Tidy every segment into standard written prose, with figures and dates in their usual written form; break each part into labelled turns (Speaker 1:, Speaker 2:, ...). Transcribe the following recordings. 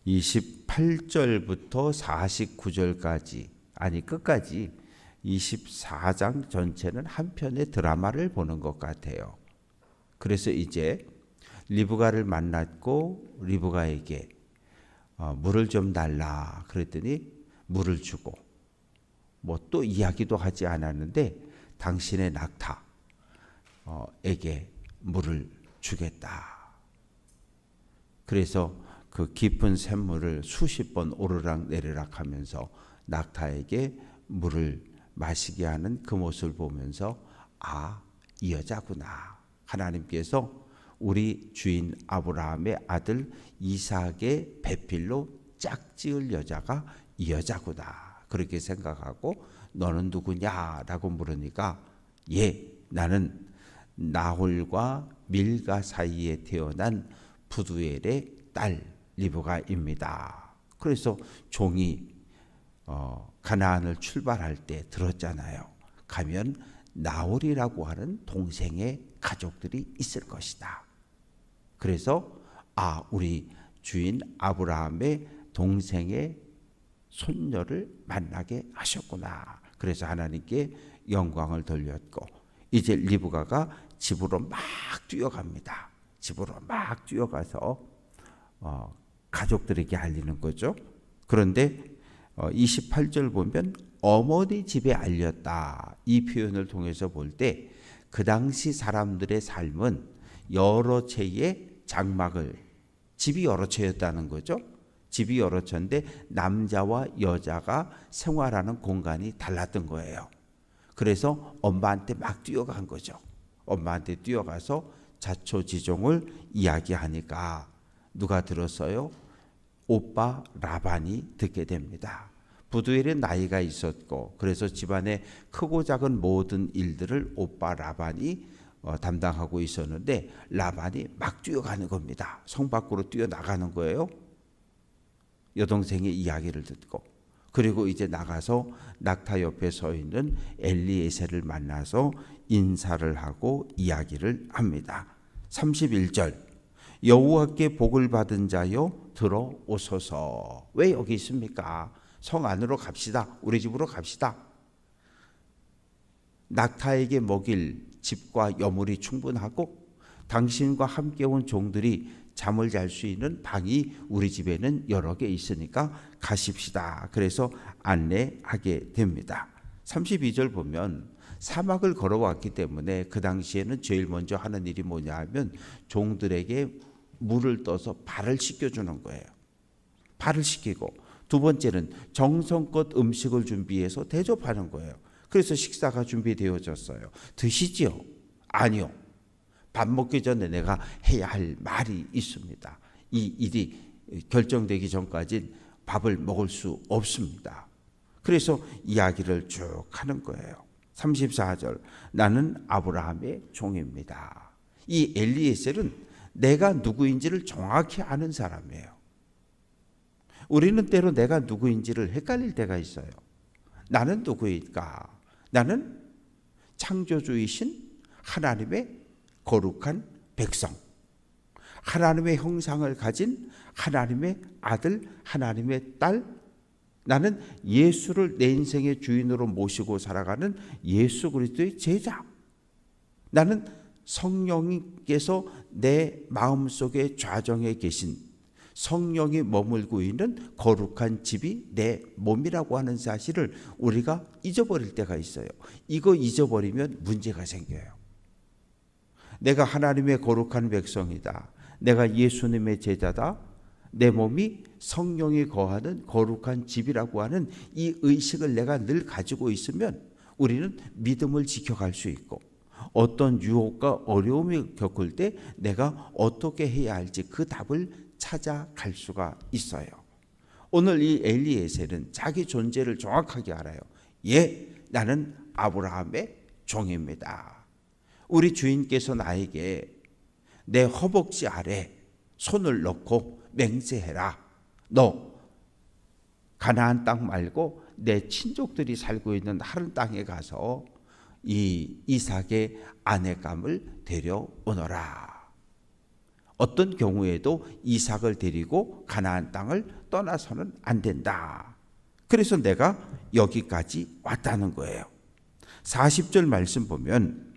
Speaker 1: 28절부터 49절까지, 아니 끝까지 24장 전체는 한 편의 드라마를 보는 것 같아요. 그래서 이제 리브가를 만났고 리브가에게 물을 좀 달라 그랬더니 물을 주고, 뭐 또 이야기도 하지 않았는데 당신의 낙타에게 물을 주겠다. 그래서 그 깊은 샘물을 수십 번 오르락 내리락 하면서 낙타에게 물을 마시게 하는 그 모습을 보면서 이 여자구나. 하나님께서 우리 주인 아브라함의 아들 이삭의 배필로 짝지을 여자가 이 여자구나. 그렇게 생각하고 너는 누구냐라고 물으니까 나는 나홀과 밀가 사이에 태어난 부두엘의 딸 리브가입니다. 그래서 종이 가나안을 출발할 때 들었잖아요. 가면 나홀이라고 하는 동생의 가족들이 있을 것이다. 그래서 우리 주인 아브라함의 동생의 손녀를 만나게 하셨구나. 그래서 하나님께 영광을 돌렸고, 이제 리브가가 집으로 막 뛰어갑니다. 집으로 막 뛰어가서 가족들에게 알리는 거죠. 그런데 28절 보면 어머니 집에 알렸다. 이 표현을 통해서 볼 때 그 당시 사람들의 삶은 여러 채의 장막을, 집이 여러 채였다는 거죠. 집이 여러 채인데 남자와 여자가 생활하는 공간이 달랐던 거예요. 그래서 엄마한테 막 뛰어간 거죠. 엄마한테 뛰어가서 자초지종을 이야기하니까 누가 들었어요? 오빠 라반이 듣게 됩니다. 부두엘의 나이가 있었고, 그래서 집안의 크고 작은 모든 일들을 오빠 라반이 담당하고 있었는데 라반이 막 뛰어가는 겁니다. 성 밖으로 뛰어나가는 거예요. 여동생의 이야기를 듣고, 그리고 이제 나가서 낙타 옆에 서 있는 엘리에셀을 만나서 인사를 하고 이야기를 합니다. 31절, 여호와께 복을 받은 자여 들어오소서. 왜 여기 있습니까? 성 안으로 갑시다. 우리 집으로 갑시다. 낙타에게 먹일 집과 여물이 충분하고 당신과 함께 온 종들이 잠을 잘 수 있는 방이 우리 집에는 여러 개 있으니까 가십시다. 그래서 안내하게 됩니다. 32절 보면 사막을 걸어왔기 때문에 그 당시에는 제일 먼저 하는 일이 뭐냐 하면 종들에게 물을 떠서 발을 씻겨주는 거예요. 발을 씻기고, 두 번째는 정성껏 음식을 준비해서 대접하는 거예요. 그래서 식사가 준비되어졌어요. 드시지요? 아니요. 밥 먹기 전에 내가 해야 할 말이 있습니다. 이 일이 결정되기 전까지 밥을 먹을 수 없습니다. 그래서 이야기를 쭉 하는 거예요. 34절, 나는 아브라함의 종입니다. 이 엘리에셀은 내가 누구인지를 정확히 아는 사람이에요. 우리는 때로 내가 누구인지를 헷갈릴 때가 있어요. 나는 누구일까? 나는 창조주이신 하나님의 거룩한 백성, 하나님의 형상을 가진 하나님의 아들, 하나님의 딸, 나는 예수를 내 인생의 주인으로 모시고 살아가는 예수 그리스도의 제자, 나는 성령님께서 내 마음속에 좌정해 계신 성령이 머물고 있는 거룩한 집이 내 몸이라고 하는 사실을 우리가 잊어버릴 때가 있어요. 이거 잊어버리면 문제가 생겨요. 내가 하나님의 거룩한 백성이다. 내가 예수님의 제자다. 내 몸이 성령이 거하는 거룩한 집이라고 하는 이 의식을 내가 늘 가지고 있으면 우리는 믿음을 지켜갈 수 있고, 어떤 유혹과 어려움을 겪을 때 내가 어떻게 해야 할지 그 답을 찾아갈 수가 있어요. 오늘 이 엘리에셀은 자기 존재를 정확하게 알아요. 나는 아브라함의 종입니다. 우리 주인께서 나에게 내 허벅지 아래 손을 넣고 맹세해라. 너 가나안 땅 말고 내 친족들이 살고 있는 다른 땅에 가서 이 이삭의 아내감을 데려오너라. 어떤 경우에도 이삭을 데리고 가나안 땅을 떠나서는 안 된다. 그래서 내가 여기까지 왔다는 거예요. 40절 말씀 보면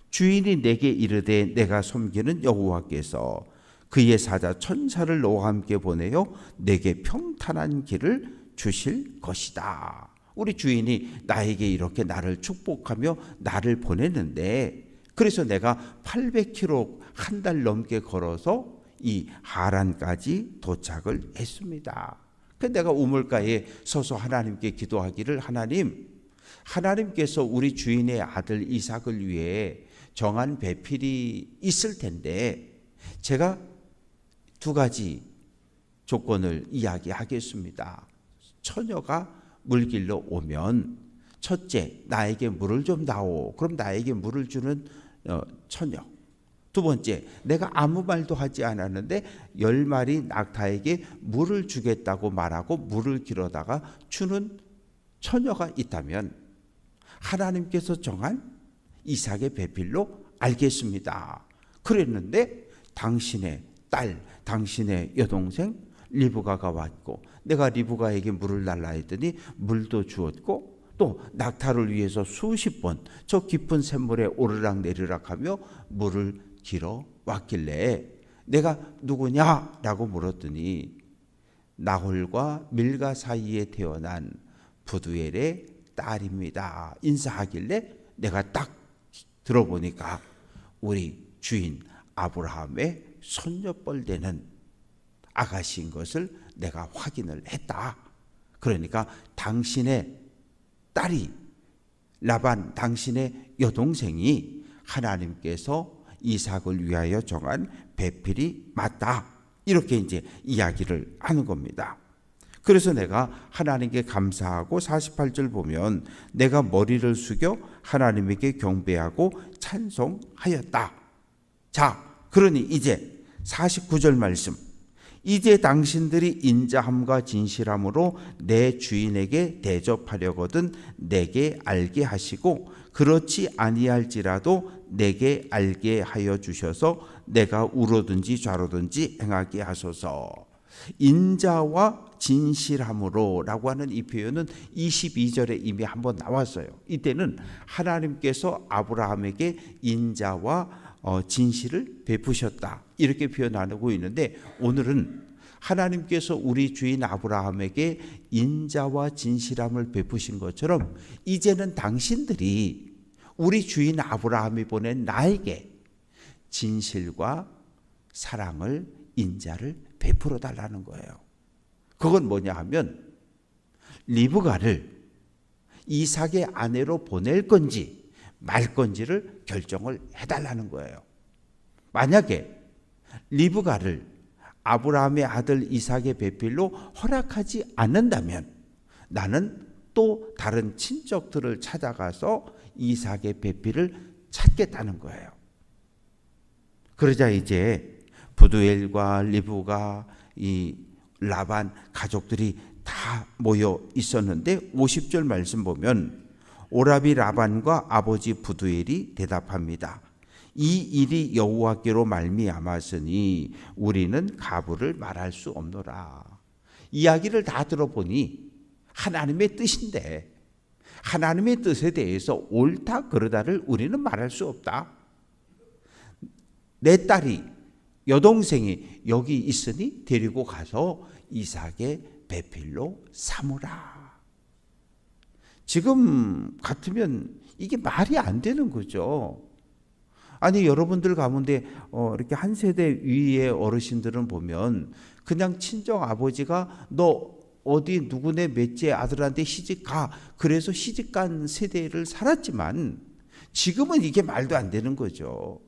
Speaker 1: 주인이 내게 이르되 내가 섬기는 여호와께서 그의 사자 천사를 너와 함께 보내어 내게 평탄한 길을 주실 것이다. 우리 주인이 나에게 이렇게 나를 축복하며 나를 보내는데, 그래서 내가 800km 한 달 넘게 걸어서 이 하란까지 도착을 했습니다. 그래서 내가 우물가에 서서 하나님께 기도하기를, 하나님께서 우리 주인의 아들 이삭을 위해 정한 배필이 있을 텐데 제가 두 가지 조건을 이야기하겠습니다. 처녀가 물길로 오면 첫째, 나에게 물을 좀 다오. 그럼 나에게 물을 주는 처녀. 두 번째, 내가 아무 말도 하지 않았는데 10마리 낙타에게 물을 주겠다고 말하고 물을 길어다가 주는 처녀가 있다면 하나님께서 정한 이삭의 배필로 알겠습니다. 그랬는데 당신의 딸, 당신의 여동생 리브가가 왔고 내가 리브가에게 물을 달라 했더니 물도 주었고 또 낙타를 위해서 수십 번 저 깊은 샘물에 오르락 내리락 하며 물을 길어 왔길래 내가 누구냐라고 물었더니 나홀과 밀가 사이에 태어난 부두엘의 딸입니다. 인사하길래 내가 딱 들어보니까 우리 주인 아브라함의 손녀뻘 되는 아가씨인 것을 내가 확인을 했다. 그러니까 당신의 딸이 라반, 당신의 여동생이 하나님께서 이삭을 위하여 정한 배필이 맞다. 이렇게 이제 이야기를 하는 겁니다. 그래서 내가 하나님께 감사하고 48절 보면 내가 머리를 숙여 하나님에게 경배하고 찬송하였다. 자, 그러니 이제 49절 말씀. 이제 당신들이 인자함과 진실함으로 내 주인에게 대접하려거든 내게 알게 하시고 그렇지 아니할지라도 내게 알게 하여 주셔서 내가 우로든지 좌로든지 행하게 하소서. 인자와 진실함으로 라고 하는 이 표현은 22절에 이미 한번 나왔어요. 이때는 하나님께서 아브라함에게 인자와 진실을 베푸셨다 이렇게 표현하고 있는데, 오늘은 하나님께서 우리 주인 아브라함에게 인자와 진실함을 베푸신 것처럼 이제는 당신들이 우리 주인 아브라함이 보낸 나에게 진실과 사랑을, 인자를 베풀어 달라는 거예요. 그건 뭐냐 하면 리브가를 이삭의 아내로 보낼 건지 말 건지를 결정을 해달라는 거예요. 만약에 리브가를 아브라함의 아들 이삭의 배필로 허락하지 않는다면 나는 또 다른 친척들을 찾아가서 이삭의 배필을 찾겠다는 거예요. 그러자 이제 부두엘과 리브가 이 라반 가족들이 다 모여 있었는데 50절 말씀 보면 오라비 라반과 아버지 부두엘이 대답합니다. 이 일이 여호와께로 말미암았으니 우리는 가부를 말할 수 없노라. 이야기를 다 들어보니 하나님의 뜻인데 하나님의 뜻에 대해서 옳다 그르다를 우리는 말할 수 없다. 내 딸이 여동생이 여기 있으니 데리고 가서 이삭의 배필로 삼으라. 지금 같으면 이게 말이 안 되는 거죠. 아니 여러분들 가운데 이렇게 한 세대 위의 어르신들은 보면 그냥 친정 아버지가 너 어디 누구네 몇째 아들한테 시집가 그래서 시집간 세대를 살았지만 지금은 이게 말도 안 되는 거죠.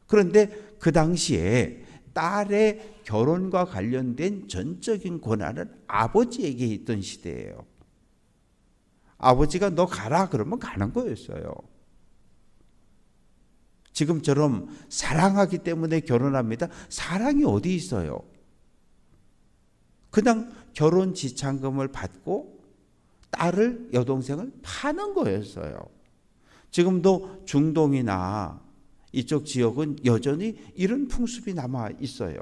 Speaker 1: 그런데 그 당시에 딸의 결혼과 관련된 전적인 권한은 아버지에게 있던 시대예요. 아버지가 너 가라 그러면 가는 거였어요. 지금처럼 사랑하기 때문에 결혼합니다. 사랑이 어디 있어요? 그냥 결혼 지참금을 받고 딸을, 여동생을 파는 거였어요. 지금도 중동이나 이쪽 지역은 여전히 이런 풍습이 남아 있어요.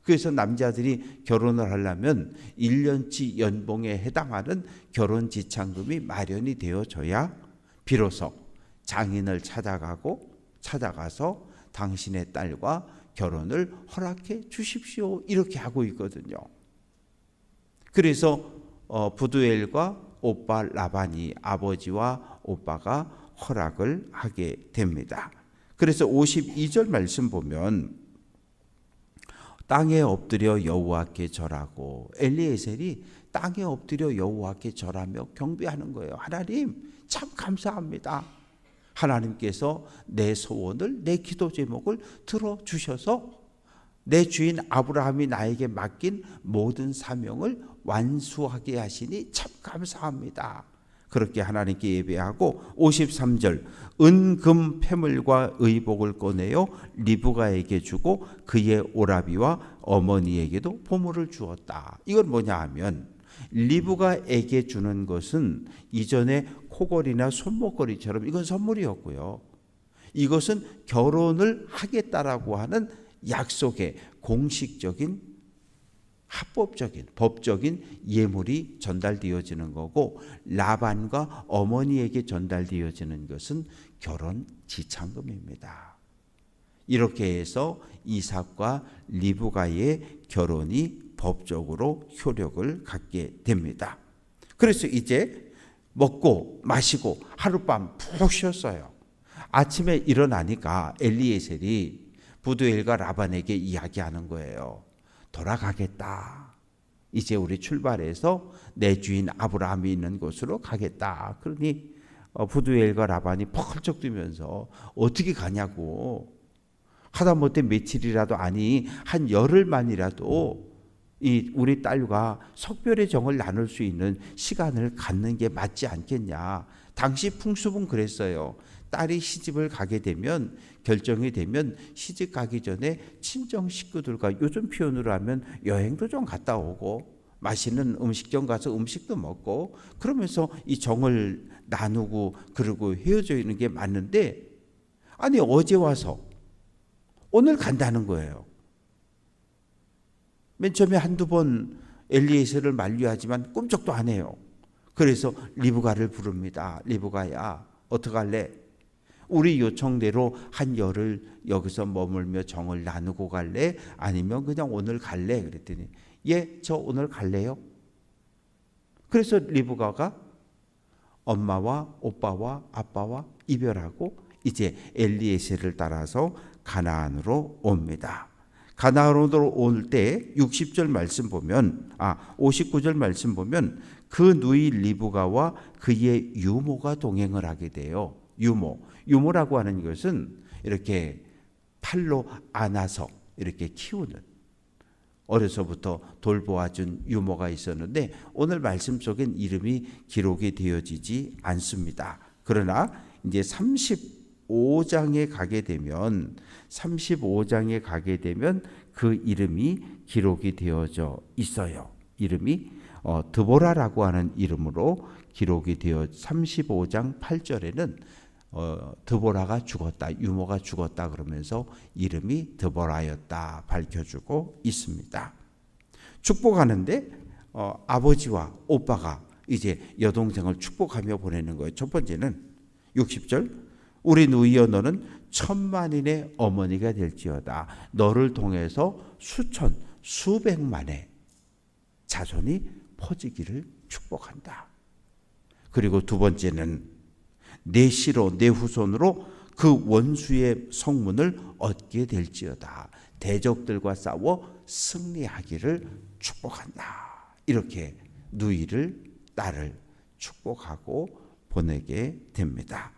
Speaker 1: 그래서 남자들이 결혼을 하려면 1년치 연봉에 해당하는 결혼 지참금이 마련이 되어져야 비로소 장인을 찾아가서 당신의 딸과 결혼을 허락해 주십시오. 이렇게 하고 있거든요. 그래서 부두엘과 오빠 라반이, 아버지와 오빠가 허락을 하게 됩니다. 그래서 52절 말씀 보면 땅에 엎드려 여호와께 절하고, 엘리에셀이 땅에 엎드려 여호와께 절하며 경배하는 거예요. 하나님 참 감사합니다. 하나님께서 내 소원을, 내 기도 제목을 들어주셔서 내 주인 아브라함이 나에게 맡긴 모든 사명을 완수하게 하시니 참 감사합니다. 그렇게 하나님께 예배하고 53절 은금 패물과 의복을 꺼내어 리브가에게 주고 그의 오라비와 어머니에게도 보물을 주었다. 이건 뭐냐 하면 리브가에게 주는 것은 이전에 코걸이나 손목걸이처럼 이건 선물이었고요. 이것은 결혼을 하겠다라고 하는 약속의 공식적인 합법적인 법적인 예물이 전달되어지는 거고, 라반과 어머니에게 전달되어지는 것은 결혼 지참금입니다. 이렇게 해서 이삭과 리브가의 결혼이 법적으로 효력을 갖게 됩니다. 그래서 이제 먹고 마시고 하룻밤 푹 쉬었어요. 아침에 일어나니까 엘리에셀이 부두엘과 라반에게 이야기하는 거예요. 돌아가겠다. 이제 우리 출발해서 내 주인 아브라함이 있는 곳으로 가겠다. 그러니 부두엘과 라반이 펄쩍 뛰면서 어떻게 가냐고, 하다못해 며칠이라도 아니 한 열흘만이라도 이 우리 딸과 석별의 정을 나눌 수 있는 시간을 갖는 게 맞지 않겠냐. 당시 풍습은 그랬어요. 딸이 시집을 가게 되면, 결정이 되면 시집 가기 전에 친정 식구들과 요즘 표현으로 하면 여행도 좀 갔다 오고 맛있는 음식점 가서 음식도 먹고 그러면서 이 정을 나누고 그러고 헤어져 있는 게 맞는데, 아니 어제 와서 오늘 간다는 거예요. 맨 처음에 한두 번 엘리에셀을 만류하지만 꿈쩍도 안 해요. 그래서 리브가를 부릅니다. 리브가야, 어떡할래? 우리 요청대로 한 열흘 여기서 머물며 정을 나누고 갈래? 아니면 그냥 오늘 갈래? 그랬더니 예, 저 오늘 갈래요. 그래서 리브가가 엄마와 오빠와 아빠와 이별하고 이제 엘리에셀을 따라서 가나안으로 옵니다. 가나안으로 올 때 60절 말씀 보면 59절 말씀 보면 그 누이 리브가와 그의 유모가 동행을 하게 돼요. 유모라고 하는 것은 이렇게 팔로 안아서 이렇게 키우는, 어려서부터 돌보아준 유모가 있었는데 오늘 말씀 속엔 이름이 기록이 되어지지 않습니다. 그러나 이제 35장에 가게 되면 그 이름이 기록이 되어져 있어요. 이름이 드보라라고 하는 이름으로 기록이 되어 35장 8절에는 드보라가 죽었다, 유모가 죽었다 그러면서 이름이 드보라였다 밝혀주고 있습니다. 축복하는데 아버지와 오빠가 이제 여동생을 축복하며 보내는 거예요. 첫 번째는 60절 우리 누이여 너는 천만인의 어머니가 될지어다. 너를 통해서 수천 수백만의 자손이 퍼지기를 축복한다. 그리고 두 번째는 내 씨로 내 후손으로 그 원수의 성문을 얻게 될지어다. 대적들과 싸워 승리하기를 축복한다. 이렇게 누이를, 딸을 축복하고 보내게 됩니다.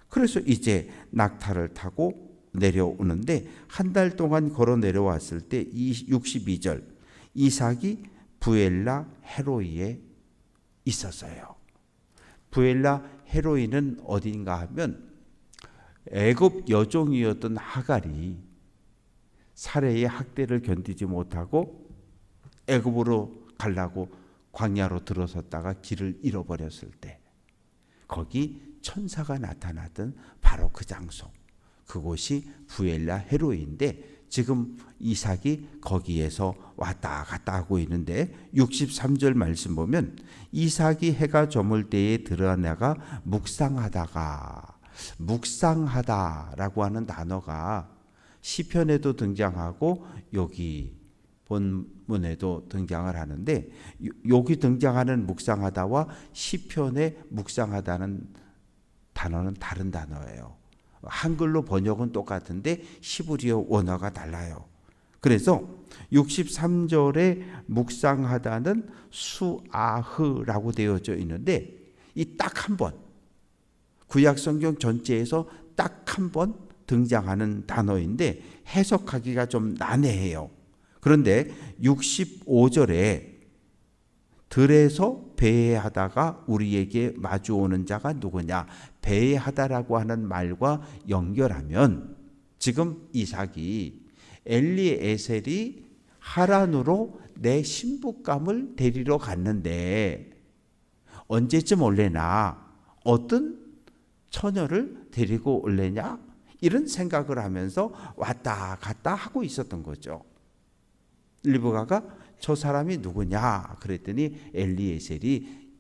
Speaker 1: 그래서 이제 낙타를 타고 내려오는데 한 달 동안 걸어 내려왔을 때 62절 이삭이 부엘라 헤로이에 있었어요. 부엘라 헤로이는 어딘가 하면 애굽 여종이었던 하갈이 사레의 학대를 견디지 못하고 애굽으로 가려고 광야로 들어섰다가 길을 잃어버렸을 때 거기 천사가 나타났던 바로 그 장소, 그곳이 부엘라 헤로이인데 지금 이삭이 거기에서 왔다 갔다 하고 있는데 63절 말씀 보면 이삭이 해가 저물 때에 드러나가 묵상하다라고 하는 단어가 시편에도 등장하고 여기 본문에도 등장을 하는데 여기 등장하는 묵상하다와 시편에 묵상하다는 단어는 다른 단어예요. 한글로 번역은 똑같은데 히브리어 원어가 달라요. 그래서 63절에 묵상하다는 수아흐라고 되어져 있는데 이 딱 한 번 구약 성경 전체에서 딱 한 번 등장하는 단어인데 해석하기가 좀 난해해요. 그런데 65절에 들에서 배회하다가 우리에게 마주오는 자가 누구냐? 배회하다라고 하는 말과 연결하면 지금 이삭이 엘리에셀이 하란으로 내 신부감을 데리러 갔는데 언제쯤 올래나? 어떤 처녀를 데리고 올래냐? 이런 생각을 하면서 왔다 갔다 하고 있었던 거죠. 리브가가 저 사람이 누구냐? 그랬더니 엘리에셀이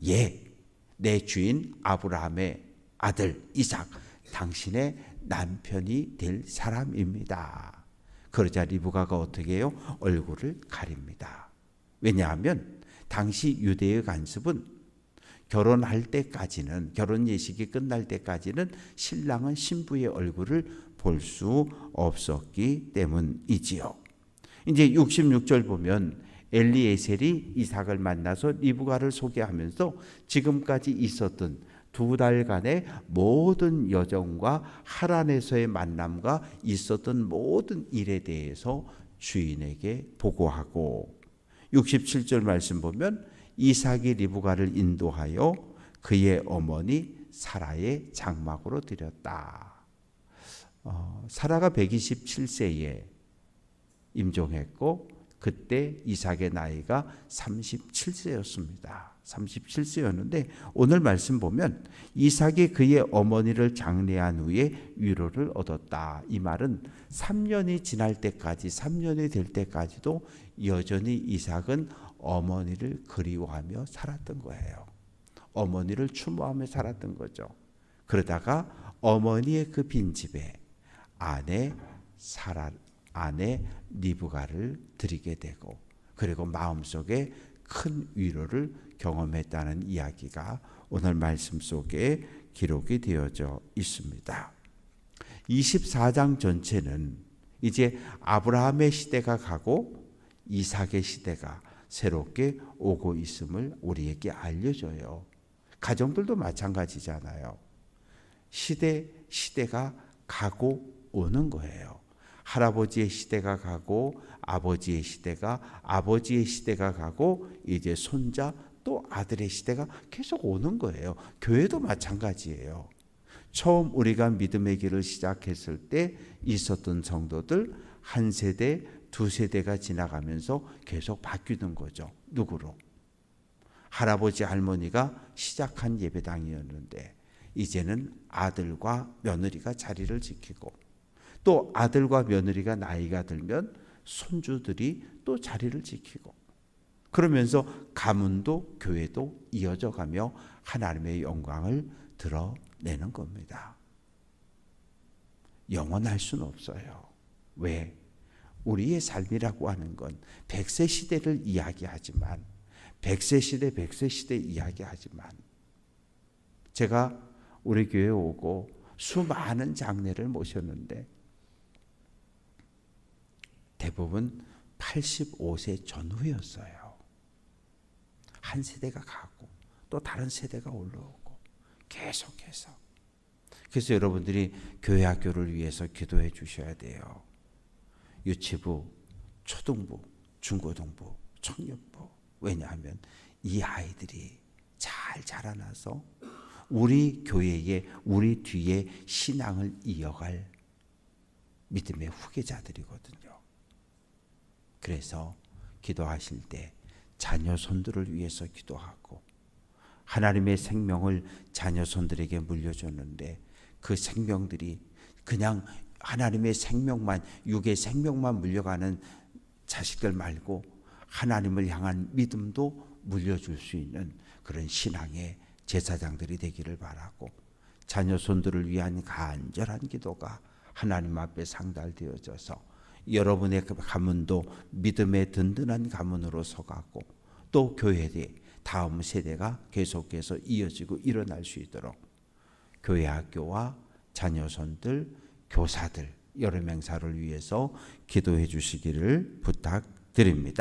Speaker 1: 내 주인 아브라함의 아들 이삭, 당신의 남편이 될 사람입니다. 그러자 리브가가 어떻게 해요? 얼굴을 가립니다. 왜냐하면 당시 유대의 관습은 결혼할 때까지는, 결혼 예식이 끝날 때까지는 신랑은 신부의 얼굴을 볼 수 없었기 때문이지요. 이제 66절 보면 엘리에셀이 이삭을 만나서 리브가를 소개하면서 지금까지 있었던 2달간의 모든 여정과 하란에서의 만남과 있었던 모든 일에 대해서 주인에게 보고하고 67절 말씀 보면 이삭이 리브가를 인도하여 그의 어머니 사라의 장막으로 들였다. 사라가 127세에 임종했고 그때 이삭의 나이가 37세였습니다. 37세였는데 오늘 말씀 보면 이삭이 그의 어머니를 장례한 후에 위로를 얻었다. 이 말은 3년이 지날 때까지 3년이 될 때까지도 여전히 이삭은 어머니를 그리워하며 살았던 거예요. 어머니를 추모하며 살았던 거죠. 그러다가 어머니의 그 빈집에 아내 리브가를 드리게 되고 그리고 마음속에 큰 위로를 경험했다는 이야기가 오늘 말씀 속에 기록이 되어져 있습니다. 24장 전체는 이제 아브라함의 시대가 가고 이삭의 시대가 새롭게 오고 있음을 우리에게 알려줘요. 가정들도 마찬가지잖아요. 시대가 가고 오는 거예요. 할아버지의 시대가 가고 아버지의 시대가 가고 이제 손자 또 아들의 시대가 계속 오는 거예요. 교회도 마찬가지예요. 처음 우리가 믿음의 길을 시작했을 때 있었던 성도들 한 세대, 두 세대가 지나가면서 계속 바뀌는 거죠. 누구로? 할아버지 할머니가 시작한 예배당이었는데 이제는 아들과 며느리가 자리를 지키고 또 아들과 며느리가 나이가 들면 손주들이 또 자리를 지키고 그러면서 가문도 교회도 이어져 가며 하나님의 영광을 드러내는 겁니다. 영원할 수는 없어요. 왜? 우리의 삶이라고 하는 건 100세 시대를 이야기하지만 100세 시대 이야기하지만 제가 우리 교회에 오고 수많은 장례를 모셨는데 대부분 85세 전후였어요. 한 세대가 가고 또 다른 세대가 올라오고 계속해서. 그래서 여러분들이 교회 학교를 위해서 기도해 주셔야 돼요. 유치부, 초등부, 중고등부, 청년부. 왜냐하면 이 아이들이 잘 자라나서 우리 교회에 우리 뒤에 신앙을 이어갈 믿음의 후계자들이거든요. 그래서 기도하실 때 자녀 손들을 위해서 기도하고 하나님의 생명을 자녀 손들에게 물려줬는데 그 생명들이 그냥 하나님의 생명만, 육의 생명만 물려가는 자식들 말고 하나님을 향한 믿음도 물려줄 수 있는 그런 신앙의 제사장들이 되기를 바라고, 자녀손들을 위한 간절한 기도가 하나님 앞에 상달되어져서 여러분의 가문도 믿음의 든든한 가문으로 서가고, 또 교회의 다음 세대가 계속해서 이어지고 일어날 수 있도록 교회 학교와 자녀손들, 교사들, 여러 명사를 위해서 기도해 주시기를 부탁드립니다.